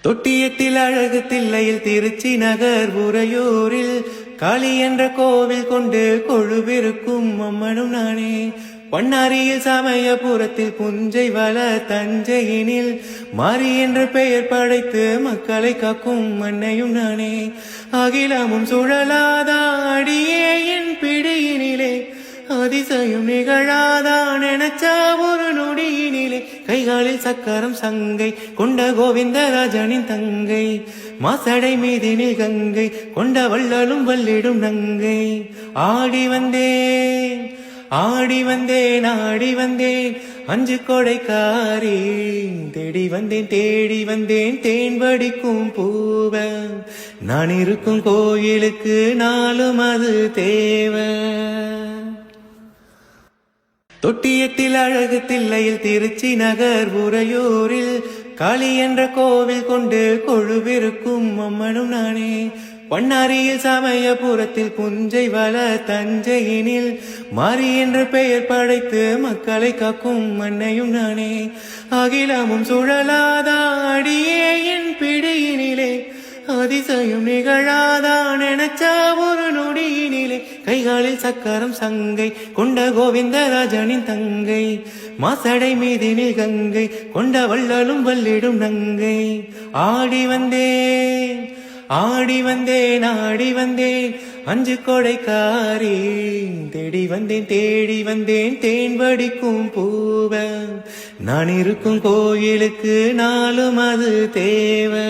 தொட்டியத்தில் அழகு தில்லையில் திருச்சி நகர் உறையூரில் காளி என்ற கோவில் கொண்டு கொழுவிருக்கும் அம்மனும் நானே. பண்ணாரியில் சமயபுரத்தில் புஞ்சை வள தஞ்சையினில் மாறி என்ற பெயர் படைத்து மக்களை காக்கும் மண்ணையும் நானே. அகிலமும் சுழலாதா அடியே என் பிடியினிலே, அதிசயம் நிகழாதான் நினைச்சா ஒரு நொடியினிலே. கைகாலில் சக்கரம் சங்கை கொண்ட கோவிந்தராஜனின் தங்கை, மாசடை மீதினில் கங்கை கொண்ட வள்ளலும் வல்லிடும் நங்கை. ஆடி வந்தேன் ஆடி வந்தேன் ஆடி வந்தேன் அஞ்சு கொடைக்காரி, தேடி வந்தேன் தேடி வந்தேன் தேன் வடிக்கும் பூவ. நான் இருக்கும் கோயிலுக்கு நாளும் அது தேவை. தொட்டியத்தில் அழகு தில்லையில் திருச்சி நகர் உறையூரில் காளி என்ற கோவில் கொண்டு கொழுவிருக்கும் அம்மனும் நானே. பண்ணாரியில் சமயபுரத்தில் புஞ்சை வள தஞ்சையினில் மாறி என்ற பெயர் படைத்து மக்களை காக்கும் மண்ணையும் நானே. அகிலமும் சுழலாதா அடியே என் பிடியினிலே, அதிசயம் நிகழாதான் நினைச்சா ஒரு நொடியினிலே. கைகாலில் சக்கரம் சங்கை கொண்ட கோவிந்தராஜனின் தங்கை, மாசடை மீதினில் கங்கை கொண்ட வள்ளலும் வல்லிடும் நங்கை. ஆடி வந்தேன் ஆடி வந்தேன் ஆடி வந்தேன் அஞ்சு கொடைக்காரி, தேடி வந்தேன் தேடி வந்தேன் தேன் வடிக்கும் பூவ. நான் இருக்கும் கோயிலுக்கு நாளும் அது தேவை.